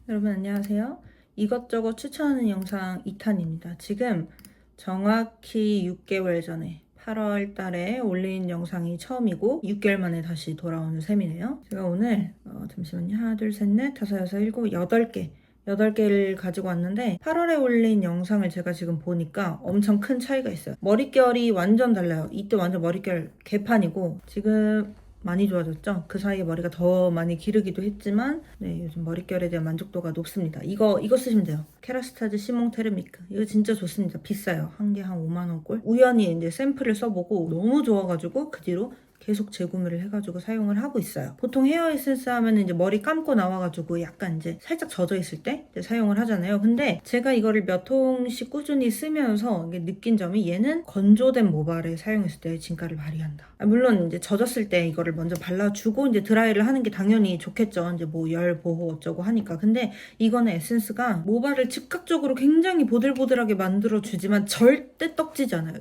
여러분 안녕하세요. 이것저것 추천하는 영상 2탄입니다. 지금 정확히 6개월 전에 8월 달에 올린 영상이 처음이고 6개월 만에 다시 돌아오는 셈이네요. 제가 오늘 잠시만요. 하나, 둘, 셋, 넷, 다섯, 여섯, 일곱, 8개 8개를 가지고 왔는데 8월에 올린 영상을 제가 지금 보니까 엄청 큰 차이가 있어요. 머릿결이 완전 달라요. 이때 완전 머릿결 개판이고 지금 많이 좋아졌죠? 그 사이에 머리가 더 많이 기르기도 했지만 네, 요즘 머릿결에 대한 만족도가 높습니다. 이거 쓰시면 돼요. 케라스타즈 시몽 테르미크. 이거 진짜 좋습니다. 비싸요. 한 개 한 5만 원꼴. 우연히 이제 샘플을 써보고 너무 좋아가지고 그 뒤로 계속 재구매를 해가지고 사용을 하고 있어요. 보통 헤어 에센스 하면 이제 머리 감고 나와가지고 약간 이제 살짝 젖어 있을 때 이제 사용을 하잖아요. 근데 제가 이거를 몇 통씩 꾸준히 쓰면서 느낀 점이 얘는 건조된 모발에 사용했을 때 진가를 발휘한다. 물론 이제 젖었을 때 이거를 먼저 발라주고 이제 드라이를 하는 게 당연히 좋겠죠. 이제 뭐 열 보호 어쩌고 하니까. 근데 이거는 에센스가 모발을 즉각적으로 굉장히 보들보들하게 만들어주지만 절대 떡지지 않아요.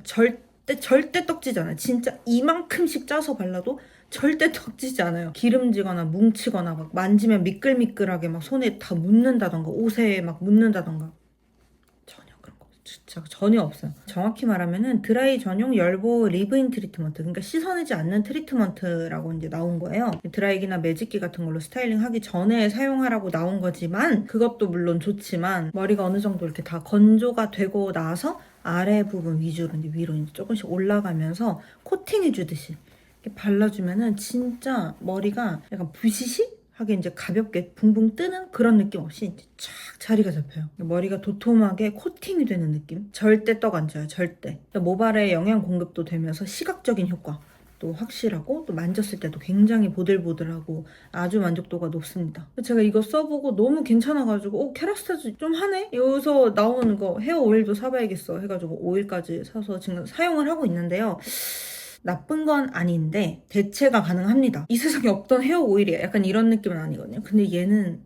절대 떡지지 않아요. 진짜 이만큼씩 짜서 발라도 절대 떡지지 않아요. 기름지거나 뭉치거나 막 만지면 미끌미끌하게 막 손에 다 묻는다던가 옷에 막 묻는다던가 전혀 그런 거 진짜 전혀 없어요. 정확히 말하면은 드라이 전용 열보 리브인 트리트먼트, 그러니까 씻어내지 않는 트리트먼트라고 이제 나온 거예요. 드라이기나 매직기 같은 걸로 스타일링 하기 전에 사용하라고 나온 거지만 그것도 물론 좋지만 머리가 어느 정도 이렇게 다 건조가 되고 나서 아래 부분 위주로 이제 위로 이제 조금씩 올라가면서 코팅해 주듯이 이렇게 발라주면은 진짜 머리가 약간 부시시하게 이제 가볍게 붕붕 뜨는 그런 느낌 없이 이제 쫙 자리가 잡혀요. 머리가 도톰하게 코팅이 되는 느낌. 절대 떡 안 져요. 절대. 모발에 영양 공급도 되면서 시각적인 효과 또 확실하고 또 만졌을 때도 굉장히 보들보들하고 아주 만족도가 높습니다. 제가 이거 써보고 너무 괜찮아가지고 케라스타즈 좀 하네? 여기서 나오는 거 헤어 오일도 사봐야겠어 해가지고 오일까지 사서 지금 사용을 하고 있는데요. 나쁜 건 아닌데 대체가 가능합니다. 이 세상에 없던 헤어 오일이야. 약간 이런 느낌은 아니거든요. 근데 얘는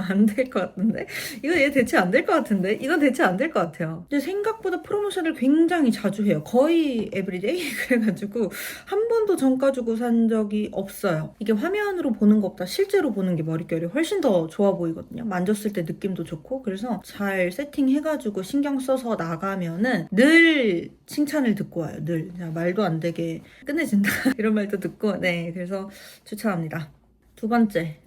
안 될 것 같은데? 얘 대체 안 될 것 같은데? 이건 대체 안 될 것 같아요. 근데 생각보다 프로모션을 굉장히 자주 해요. 거의 에브리데이? 그래가지고 한 번도 정가 주고 산 적이 없어요. 이게 화면으로 보는 것보다 실제로 보는 게 머릿결이 훨씬 더 좋아 보이거든요. 만졌을 때 느낌도 좋고 그래서 잘 세팅해가지고 신경 써서 나가면은 늘 칭찬을 듣고 와요. 늘 말도 안 되게 끝내준다 이런 말도 듣고 네 그래서 추천합니다. 두 번째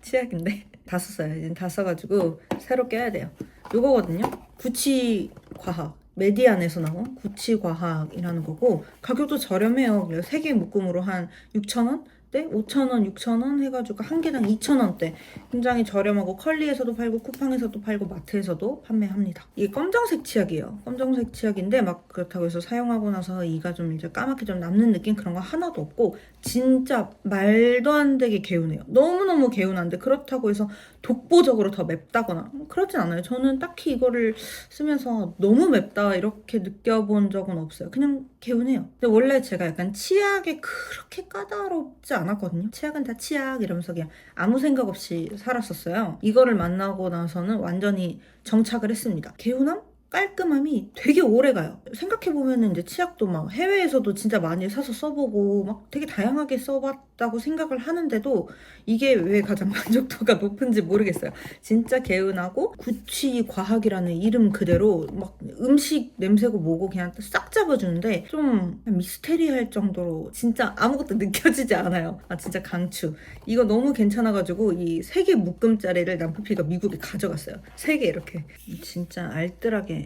치약인데 다 썼어요. 이제 다 써가지고 새로 껴야 돼요. 요거거든요. 구치 과학 메디안에서 나온 구치 과학이라는 거고 가격도 저렴해요. 3개 묶음으로 한 6,000원? 대 5,000원, 6,000원 해가지고 한 개당 2,000원대. 굉장히 저렴하고 컬리에서도 팔고 쿠팡에서도 팔고 마트에서도 판매합니다. 이게 검정색 치약이에요. 검정색 치약인데 막 그렇다고 해서 사용하고 나서 이가 좀 이제 까맣게 좀 남는 느낌 그런 거 하나도 없고 진짜 말도 안 되게 개운해요. 너무너무 개운한데 그렇다고 해서 독보적으로 더 맵다거나 그러진 않아요. 저는 딱히 이거를 쓰면서 너무 맵다 이렇게 느껴본 적은 없어요. 그냥 개운해요. 근데 원래 제가 약간 치약에 그렇게 까다롭지 않았거든요. 치약은 다 치약 이러면서 그냥 아무 생각 없이 살았었어요. 이거를 만나고 나서는 완전히 정착을 했습니다. 개운함? 깔끔함이 되게 오래 가요. 생각해보면 이제 치약도 막 해외에서도 진짜 많이 사서 써보고 막 되게 다양하게 써봤다고 생각을 하는데도 이게 왜 가장 만족도가 높은지 모르겠어요. 진짜 개운하고 구취 과학이라는 이름 그대로 막 음식 냄새고 뭐고 그냥 싹 잡아주는데 좀 미스테리할 정도로 진짜 아무것도 느껴지지 않아요. 아 진짜 강추. 이거 너무 괜찮아가지고 이 3개 묶음짜리를 남편피가 미국에 가져갔어요. 3개 이렇게. 진짜 알뜰하게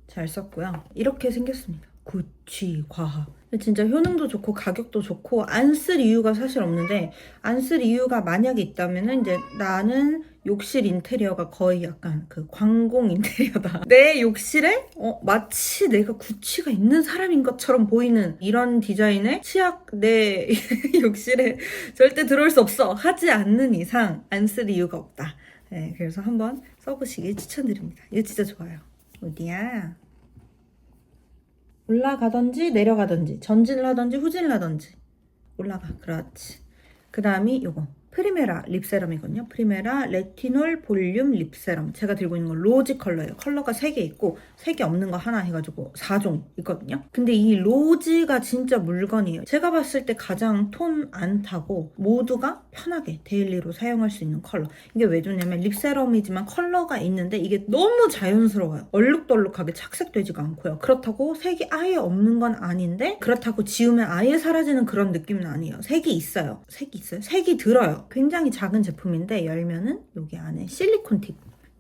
잘 썼고요. 이렇게 생겼습니다. 구취 과학. 진짜 효능도 좋고 가격도 좋고 안 쓸 이유가 사실 없는데 안 쓸 이유가 만약에 있다면은 이제 나는 욕실 인테리어가 거의 약간 그 관공 인테리어다. 내 욕실에 마치 내가 구취가 있는 사람인 것처럼 보이는 이런 디자인의 치약 내 욕실에 절대 들어올 수 없어 하지 않는 이상 안 쓸 이유가 없다. 네, 그래서 한번 써보시길 추천드립니다. 이거 진짜 좋아요. 어디야? 올라가든지 내려가든지 전진을 하든지 후진을 하든지 올라가. 그렇지. 그 다음이 요거 프리메라 립세럼이거든요. 프리메라 레티놀 볼륨 립세럼. 제가 들고 있는 건 로지 컬러예요. 컬러가 3개 있고 3개 없는 거 하나 해가지고 4종 있거든요. 근데 이 로지가 진짜 물건이에요. 제가 봤을 때 가장 톤 안 타고 모두가 편하게 데일리로 사용할 수 있는 컬러. 이게 왜 좋냐면 립세럼이지만 컬러가 있는데 이게 너무 자연스러워요. 얼룩덜룩하게 착색되지가 않고요. 그렇다고 색이 아예 없는 건 아닌데 그렇다고 지우면 아예 사라지는 그런 느낌은 아니에요. 색이 있어요. 색이 있어요. 색이 들어요. 굉장히 작은 제품인데 열면은 여기 안에 실리콘 팁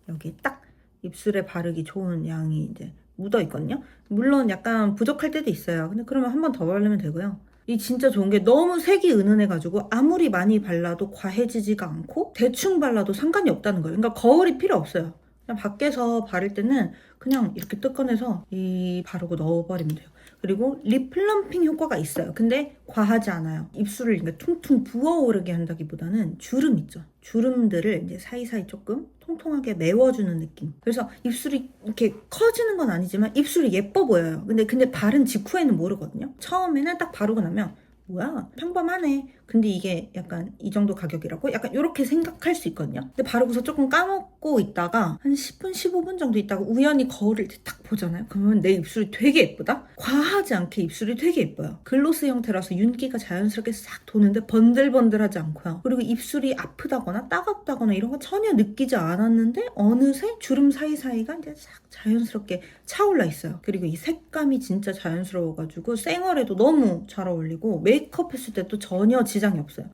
여기 딱 입술에 바르기 좋은 양이 이제 묻어 있거든요. 물론 약간 부족할 때도 있어요. 근데 그러면 한 번 더 바르면 되고요. 이 진짜 좋은 게 너무 색이 은은해가지고 아무리 많이 발라도 과해지지가 않고 대충 발라도 상관이 없다는 거예요. 그러니까 거울이 필요 없어요. 그냥 밖에서 바를 때는 그냥 이렇게 뜯어내서 이 바르고 넣어버리면 돼요. 그리고 립 플럼핑 효과가 있어요. 근데 과하지 않아요. 입술을 그러니까 퉁퉁 부어오르게 한다기보다는 주름 있죠. 주름들을 이제 사이사이 조금 통통하게 메워주는 느낌. 그래서 입술이 이렇게 커지는 건 아니지만 입술이 예뻐 보여요. 근데 바른 직후에는 모르거든요. 처음에는 딱 바르고 나면 뭐야? 평범하네. 근데 이게 약간 이 정도 가격이라고? 약간 이렇게 생각할 수 있거든요. 근데 바르고서 조금 까먹고 있다가 한 10분, 15분 정도 있다가 우연히 거울을 딱 보잖아요. 그러면 내 입술이 되게 예쁘다? 과하지 않게 입술이 되게 예뻐요. 글로스 형태라서 윤기가 자연스럽게 싹 도는데 번들번들하지 않고요. 그리고 입술이 아프다거나 따갑다거나 이런 거 전혀 느끼지 않았는데 어느새 주름 사이사이가 이제 싹 자연스럽게 차올라 있어요. 그리고 이 색감이 진짜 자연스러워가지고 생얼에도 너무 잘 어울리고 메이크업 했을 때도 전혀 지장이 없어요.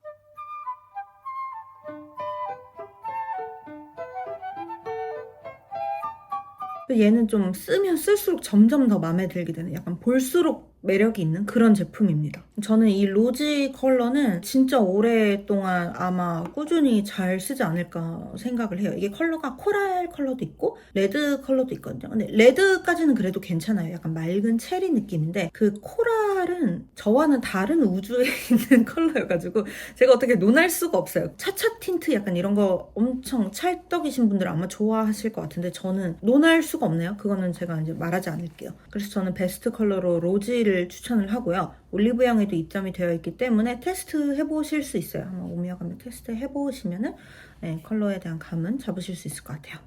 얘는 좀 쓰면 쓸수록 점점 더 마음에 들게 되는 약간 볼수록 매력이 있는 그런 제품입니다. 저는 이 로지 컬러는 진짜 오랫동안 아마 꾸준히 잘 쓰지 않을까 생각을 해요. 이게 컬러가 코랄 컬러도 있고 레드 컬러도 있거든요. 근데 레드까지는 그래도 괜찮아요. 약간 맑은 체리 느낌인데 그 코랄은 저와는 다른 우주에 있는 컬러여가지고 제가 어떻게 논할 수가 없어요. 차차 틴트 약간 이런 거 엄청 찰떡이신 분들 아마 좋아하실 것 같은데 저는 논할 수가 없네요. 그거는 제가 이제 말하지 않을게요. 그래서 저는 베스트 컬러로 로지를 추천을 하고요. 올리브영에도 입점이 되어 있기 때문에 테스트 해보실 수 있어요. 한번 오미어감을 테스트 해보시면은 네, 컬러에 대한 감은 잡으실 수 있을 것 같아요.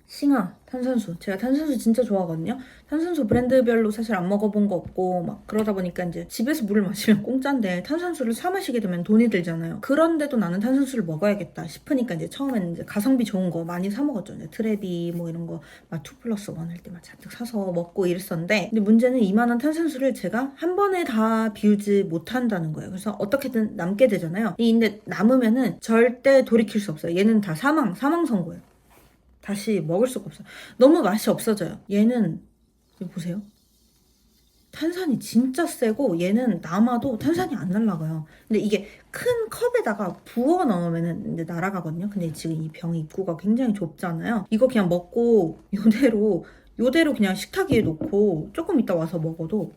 싱하 탄산수. 제가 탄산수 진짜 좋아하거든요. 탄산수 브랜드별로 사실 안 먹어본 거 없고 막 그러다 보니까 이제 집에서 물을 마시면 공짜인데 탄산수를 사 마시게 되면 돈이 들잖아요. 그런데도 나는 탄산수를 먹어야겠다 싶으니까 이제 처음에는 이제 가성비 좋은 거 많이 사 먹었죠. 이제 트레비 뭐 이런 거 막 2+1 할 때 막 잔뜩 사서 먹고 이랬었는데 근데 문제는 이만한 탄산수를 제가 한 번에 다 비우지 못한다는 거예요. 그래서 어떻게든 남게 되잖아요. 근데 남으면은 절대 돌이킬 수 없어요. 얘는 다 사망 선고예요. 다시 먹을 수가 없어요. 너무 맛이 없어져요. 얘는 이거 보세요. 탄산이 진짜 세고 얘는 남아도 탄산이 안 날아가요. 근데 이게 큰 컵에다가 부어 넣으면 이제 날아가거든요. 근데 지금 이 병 입구가 굉장히 좁잖아요. 이거 그냥 먹고 요대로 그냥 식탁 위에 놓고 조금 이따 와서 먹어도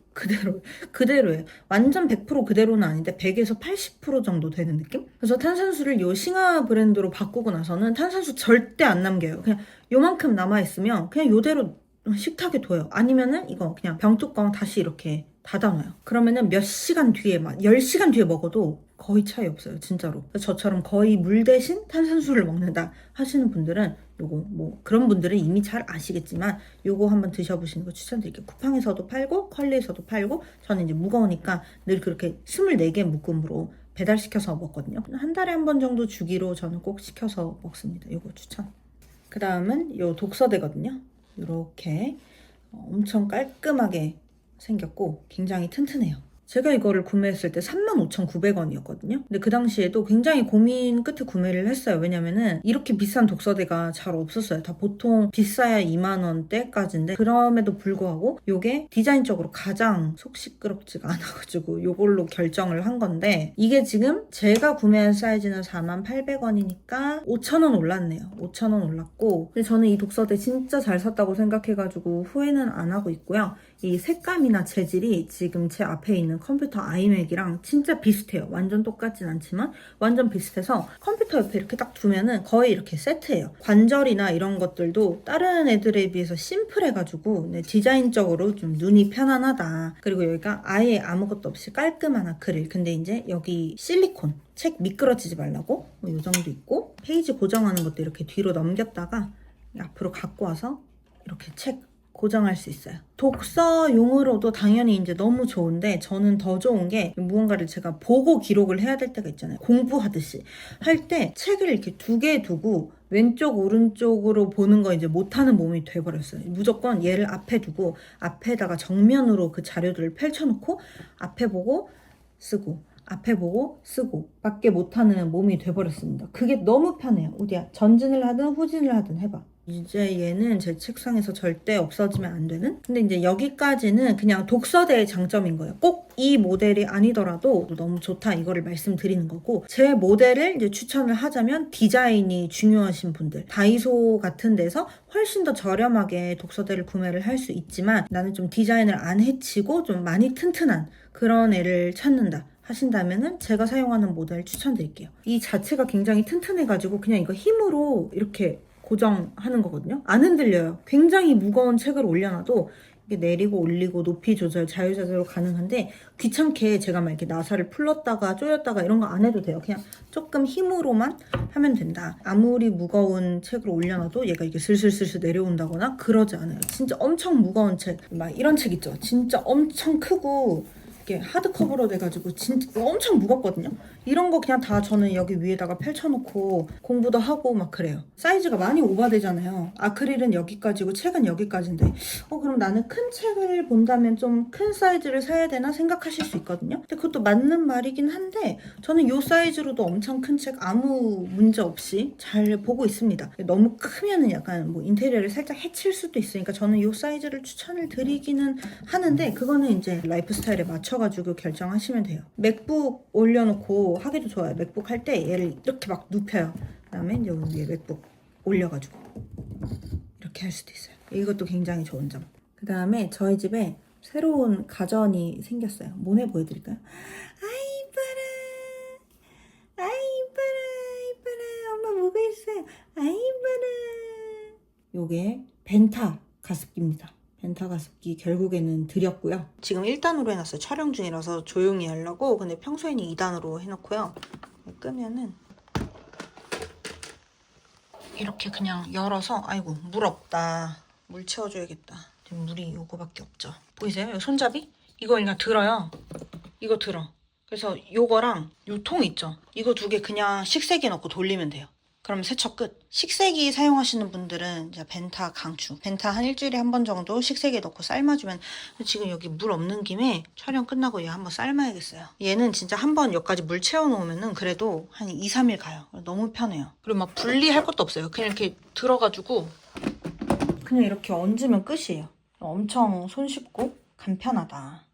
그대로예요. 완전 100% 그대로는 아닌데 100에서 80% 정도 되는 느낌? 그래서 탄산수를 요 싱하 브랜드로 바꾸고 나서는 탄산수 절대 안 남겨요. 그냥 요만큼 남아있으면 그냥 요대로 식탁에 둬요. 아니면은 이거 그냥 병뚜껑 다시 이렇게 닫아놔요. 그러면은 몇 시간 뒤에 막 10시간 뒤에 먹어도 거의 차이 없어요. 진짜로. 저처럼 거의 물 대신 탄산수를 먹는다 하시는 분들은 요거 뭐 그런 분들은 이미 잘 아시겠지만 요거 한번 드셔보시는 거 추천드릴게요. 쿠팡에서도 팔고 컬리에서도 팔고 저는 이제 무거우니까 늘 그렇게 24개 묶음으로 배달시켜서 먹거든요. 한 달에 한 번 정도 주기로 저는 꼭 시켜서 먹습니다. 요거 추천. 그 다음은 요 독서대거든요. 이렇게 엄청 깔끔하게 생겼고 굉장히 튼튼해요. 제가 이거를 구매했을 때 35,900원이었거든요. 근데 그 당시에도 굉장히 고민 끝에 구매를 했어요. 왜냐면은 이렇게 비싼 독서대가 잘 없었어요. 다 보통 비싸야 2만 원대까지인데 그럼에도 불구하고 이게 디자인적으로 가장 속 시끄럽지가 않아가지고 이걸로 결정을 한 건데 이게 지금 제가 구매한 사이즈는 48,800원이니까 5,000원 올랐네요. 5,000원 올랐고 근데 저는 이 독서대 진짜 잘 샀다고 생각해가지고 후회는 안 하고 있고요. 이 색감이나 재질이 지금 제 앞에 있는 컴퓨터 아이맥이랑 진짜 비슷해요. 완전 똑같진 않지만 완전 비슷해서 컴퓨터 옆에 이렇게 딱 두면은 거의 이렇게 세트예요. 관절이나 이런 것들도 다른 애들에 비해서 심플해가지고 디자인적으로 좀 눈이 편안하다. 그리고 여기가 아예 아무것도 없이 깔끔한 아크릴. 근데 이제 여기 실리콘. 책 미끄러지지 말라고 이 정도 있고, 페이지 고정하는 것도 이렇게 뒤로 넘겼다가 앞으로 갖고 와서 이렇게 책 고정할 수 있어요. 독서용으로도 당연히 이제 너무 좋은데, 저는 더 좋은 게 무언가를 제가 보고 기록을 해야 될 때가 있잖아요. 공부하듯이 할 때 책을 이렇게 두 개 두고 왼쪽 오른쪽으로 보는 거 이제 못하는 몸이 돼버렸어요. 무조건 얘를 앞에 두고 앞에다가 정면으로 그 자료들을 펼쳐놓고 앞에 보고 쓰고 앞에 보고 쓰고 밖에 못하는 몸이 돼버렸습니다. 그게 너무 편해요. 어디야 전진을 하든 후진을 하든 해봐. 이제 얘는 제 책상에서 절대 없어지면 안 되는? 근데 이제 여기까지는 그냥 독서대의 장점인 거예요. 꼭 이 모델이 아니더라도 너무 좋다 이거를 말씀드리는 거고, 제 모델을 이제 추천을 하자면 디자인이 중요하신 분들, 다이소 같은 데서 훨씬 더 저렴하게 독서대를 구매를 할 수 있지만 나는 좀 디자인을 안 해치고 좀 많이 튼튼한 그런 애를 찾는다 하신다면은 제가 사용하는 모델 추천드릴게요. 이 자체가 굉장히 튼튼해가지고 그냥 이거 힘으로 이렇게 고정하는 거거든요. 안 흔들려요. 굉장히 무거운 책을 올려놔도 이게 내리고 올리고 높이 조절 자유자재로 가능한데, 귀찮게 제가 막 이렇게 나사를 풀렀다가 조였다가 이런 거 안 해도 돼요. 그냥 조금 힘으로만 하면 된다. 아무리 무거운 책을 올려놔도 얘가 이게 슬슬슬슬 내려온다거나 그러지 않아요. 진짜 엄청 무거운 책, 막 이런 책 있죠. 진짜 엄청 크고 이게 하드커버로 돼가지고 진짜 엄청 무겁거든요. 이런 거 그냥 다 저는 여기 위에다가 펼쳐놓고 공부도 하고 막 그래요. 사이즈가 많이 오버되잖아요. 아크릴은 여기까지고 책은 여기까지인데 그럼 나는 큰 책을 본다면 좀 큰 사이즈를 사야 되나 생각하실 수 있거든요. 근데 그것도 맞는 말이긴 한데 저는 이 사이즈로도 엄청 큰 책 아무 문제 없이 잘 보고 있습니다. 너무 크면은 약간 뭐 인테리어를 살짝 해칠 수도 있으니까 저는 이 사이즈를 추천을 드리기는 하는데, 그거는 이제 라이프 스타일에 맞춰가지고 결정하시면 돼요. 맥북 올려놓고 하기도 좋아요. 맥북 할 때 얘를 이렇게 막 눕혀요. 그 다음에 이제 위에 맥북 올려가지고 이렇게 할 수도 있어요. 이것도 굉장히 좋은 점. 그 다음에 저희 집에 새로운 가전이 생겼어요. 모네 보여드릴까요? 아이 이뻐라, 아이 이뻐라, 엄마 뭐가 있어요? 아이 이뻐라. 요게 벤타 가습기입니다. 벤타 가습기 결국에는 드렸고요. 지금 1단으로 해놨어요. 촬영 중이라서 조용히 하려고. 근데 평소에는 2단으로 해놓고요. 끄면은 이렇게 그냥 열어서, 아이고 물 없다, 물 채워줘야겠다. 지금 물이 요거밖에 없죠. 보이세요? 요 손잡이? 이거 그냥 들어요. 이거 들어. 그래서 요거랑 요 통 있죠? 이거 두 개 그냥 식세기 넣고 돌리면 돼요. 그럼 세척 끝. 식세기 사용하시는 분들은 이제 벤타 강추. 벤타 한 일주일에 한 번 정도 식세기에 넣고 삶아주면, 지금 여기 물 없는 김에 촬영 끝나고 얘 한번 삶아야겠어요. 얘는 진짜 한 번 여기까지 물 채워놓으면은 그래도 한 2, 3일 가요. 너무 편해요. 그리고 막 분리할 것도 없어요. 그냥 이렇게 들어가지고 그냥 이렇게 얹으면 끝이에요. 엄청 손쉽고 간편하다.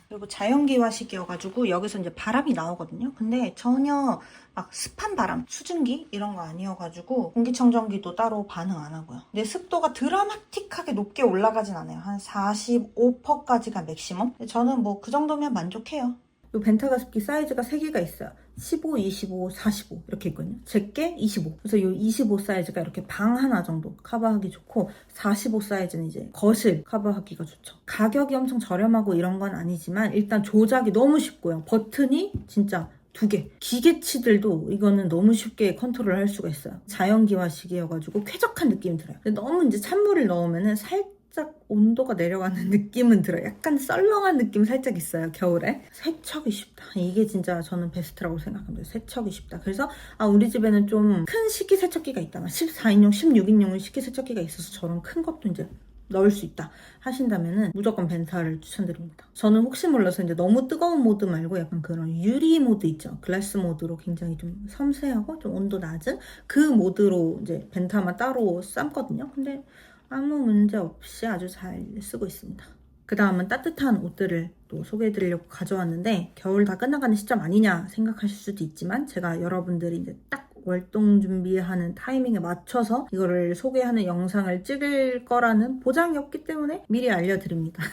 그리고 자연기화식이어가지고 여기서 이제 바람이 나오거든요. 근데 전혀 막 습한 바람, 수증기 이런 거 아니어가지고 공기청정기도 따로 반응 안 하고요. 근데 습도가 드라마틱하게 높게 올라가진 않아요. 한 45%까지가 맥시멈. 저는 뭐 그 정도면 만족해요. 이 벤타 가습기 사이즈가 3개가 있어요. 15, 25, 45 이렇게 있거든요. 제게 25. 그래서 이 25 사이즈가 이렇게 방 하나 정도 커버하기 좋고, 45 사이즈는 이제 거실 커버하기가 좋죠. 가격이 엄청 저렴하고 이런 건 아니지만 일단 조작이 너무 쉽고요. 버튼이 진짜 2개. 기계치들도 이거는 너무 쉽게 컨트롤 할 수가 있어요. 자연기화식이어가지고 쾌적한 느낌이 들어요. 근데 너무 이제 찬물을 넣으면은 살짝 온도가 내려가는 느낌은 들어요. 약간 썰렁한 느낌 살짝 있어요, 겨울에. 세척이 쉽다. 이게 진짜 저는 베스트라고 생각합니다. 세척이 쉽다. 그래서 우리 집에는 좀 큰 식기세척기가 있다. 14인용, 16인용 식기세척기가 있어서 저런 큰 것도 이제 넣을 수 있다 하신다면은 무조건 벤타를 추천드립니다. 저는 혹시 몰라서 이제 너무 뜨거운 모드 말고 약간 그런 유리 모드 있죠. 글래스 모드로 굉장히 좀 섬세하고 좀 온도 낮은 그 모드로 이제 벤타만 따로 삶거든요. 근데 아무 문제 없이 아주 잘 쓰고 있습니다. 그 다음은 따뜻한 옷들을 또 소개해드리려고 가져왔는데, 겨울 다 끝나가는 시점 아니냐 생각하실 수도 있지만 제가 여러분들이 이제 딱 월동 준비하는 타이밍에 맞춰서 이거를 소개하는 영상을 찍을 거라는 보장이 없기 때문에 미리 알려드립니다.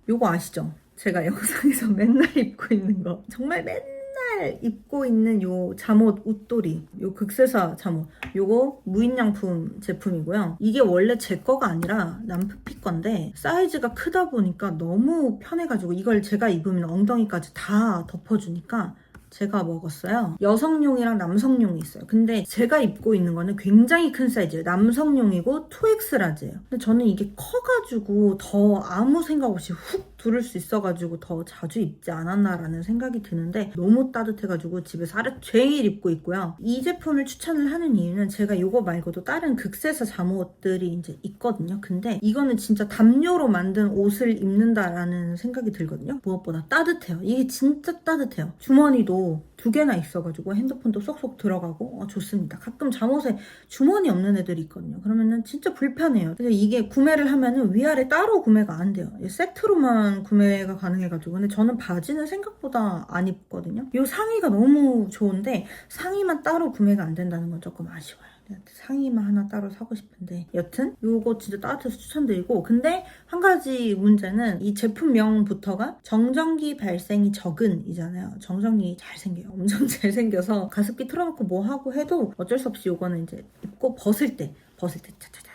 요거 아시죠? 제가 영상에서 맨날 입고 있는 거. 정말 맨날 입고 있는 요 잠옷 웃돌이, 요 극세사 잠옷, 요거 무인양품 제품이고요. 이게 원래 제 거가 아니라 남프피 건데 사이즈가 크다 보니까 너무 편해가지고 이걸 제가 입으면 엉덩이까지 다 덮어주니까 제가 먹었어요. 여성용이랑 남성용이 있어요. 근데 제가 입고 있는 거는 굉장히 큰 사이즈예요. 남성용이고 2X 라지예요. 근데 저는 이게 커가지고 더 아무 생각 없이 훅 두를 수 있어가지고 더 자주 입지 않았나라는 생각이 드는데 너무 따뜻해가지고 집에서 하루 종일 입고 있고요. 이 제품을 추천을 하는 이유는 제가 이거 말고도 다른 극세사 잠옷들이 이제 있거든요. 근데 이거는 진짜 담요로 만든 옷을 입는다라는 생각이 들거든요. 무엇보다 따뜻해요. 이게 진짜 따뜻해요. 주머니도 2개나 있어가지고 핸드폰도 쏙쏙 들어가고 좋습니다. 가끔 잠옷에 주머니 없는 애들이 있거든요. 그러면은 진짜 불편해요. 근데 이게 구매를 하면은 위아래 따로 구매가 안 돼요. 세트로만 구매가 가능해가지고. 근데 저는 바지는 생각보다 안 입거든요. 이 상의가 너무 좋은데 상의만 따로 구매가 안 된다는 건 조금 아쉬워요. 상의만 하나 따로 사고 싶은데 여튼 요거 진짜 따뜻해서 추천드리고, 근데 한 가지 문제는 이 제품명부터가 정전기 발생이 적은 이잖아요. 정전기 잘생겨요. 엄청 잘생겨서 가습기 틀어놓고 뭐 하고 해도 어쩔 수 없이 요거는 이제 입고 벗을 때 차차차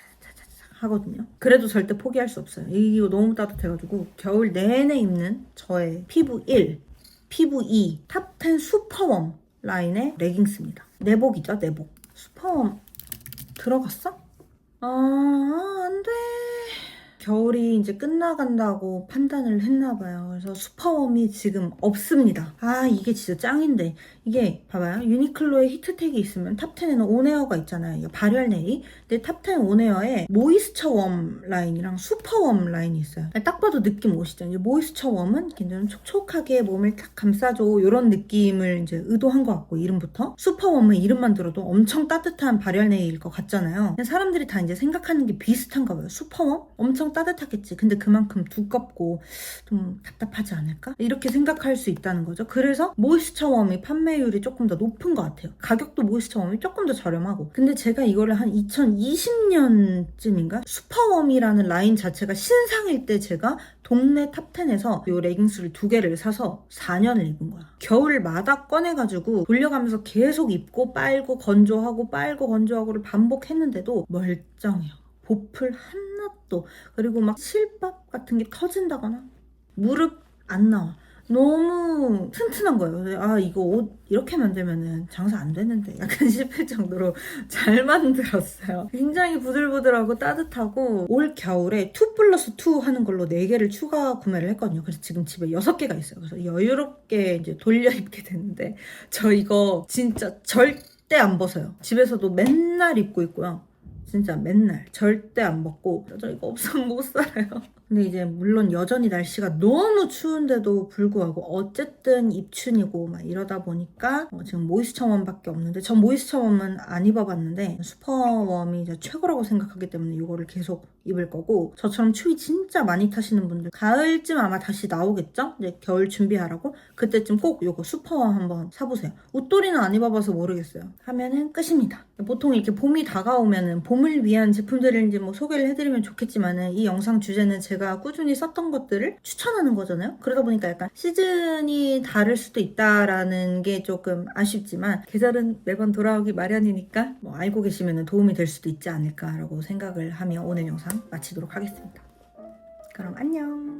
하거든요. 그래도 절대 포기할 수 없어요. 이거 너무 따뜻해가지고 겨울 내내 입는 저의 피부 1, 피부 2, 탑10 슈퍼웜 라인의 레깅스입니다. 내복이죠, 내복. 슈퍼웜 들어갔어? 안 돼. 겨울이 이제 끝나간다고 판단을 했나봐요. 그래서 슈퍼웜이 지금 없습니다. 이게 진짜 짱인데. 이게 봐봐요. 유니클로에 히트텍이 있으면 탑10에는 온에어가 있잖아요. 이거 발열 네일. 근데 탑10 온에어에 모이스처 웜 라인이랑 슈퍼웜 라인이 있어요. 딱 봐도 느낌 오시죠? 이제 모이스처 웜은 좀 촉촉하게 몸을 탁 감싸줘, 이런 느낌을 이제 의도한 것 같고, 이름부터. 슈퍼웜은 이름만 들어도 엄청 따뜻한 발열 네일일 것 같잖아요. 근데 사람들이 다 이제 생각하는 게 비슷한가 봐요. 슈퍼웜? 엄청 따뜻하겠지. 근데 그만큼 두껍고 좀 답답하지 않을까? 이렇게 생각할 수 있다는 거죠. 그래서 모이스처 웜이 판매율이 조금 더 높은 것 같아요. 가격도 모이스처 웜이 조금 더 저렴하고. 근데 제가 이거를 한 2020년쯤인가? 슈퍼웜이라는 라인 자체가 신상일 때 제가 동네 탑10에서 이 레깅스를 2개를 사서 4년을 입은 거야. 겨울마다 꺼내가지고 돌려가면서 계속 입고 빨고 건조하고 빨고 건조하고를 반복했는데도 멀쩡해요. 보풀 하나도. 그리고 막 실밥 같은 게 터진다거나 무릎 안 나와. 너무 튼튼한 거예요. 이거 옷 이렇게 만들면은 장사 안 되는데 약간 싶을 정도로 잘 만들었어요. 굉장히 부들부들하고 따뜻하고, 올 겨울에 2+2 하는 걸로 4개를 추가 구매를 했거든요. 그래서 지금 집에 6개가 있어요. 그래서 여유롭게 이제 돌려 입게 되는데, 저 이거 진짜 절대 안 벗어요. 집에서도 맨날 입고 있고요. 진짜 맨날 절대 안 벗고, 저 이거 없으면 못 살아요. 근데 이제 물론 여전히 날씨가 너무 추운데도 불구하고 어쨌든 입춘이고 막 이러다 보니까 지금 모이스처웜밖에 없는데, 전 모이스처웜은 안 입어봤는데 슈퍼웜이 이제 최고라고 생각하기 때문에 이거를 계속 입을 거고, 저처럼 추위 진짜 많이 타시는 분들 가을쯤 아마 다시 나오겠죠? 이제 겨울 준비하라고. 그때쯤 꼭 이거 슈퍼웜 한번 사보세요. 웃돌이는 안 입어봐서 모르겠어요. 하면은 끝입니다. 보통 이렇게 봄이 다가오면은 봄을 위한 제품들을 이제 뭐 소개를 해드리면 좋겠지만은, 이 영상 주제는 제가 꾸준히 썼던 것들을 추천하는 거잖아요. 그러다 보니까 약간 시즌이 다를 수도 있다라는 게 조금 아쉽지만, 계절은 매번 돌아오기 마련이니까 뭐 알고 계시면 도움이 될 수도 있지 않을까라고 생각을 하며 오늘 영상 마치도록 하겠습니다. 그럼 안녕.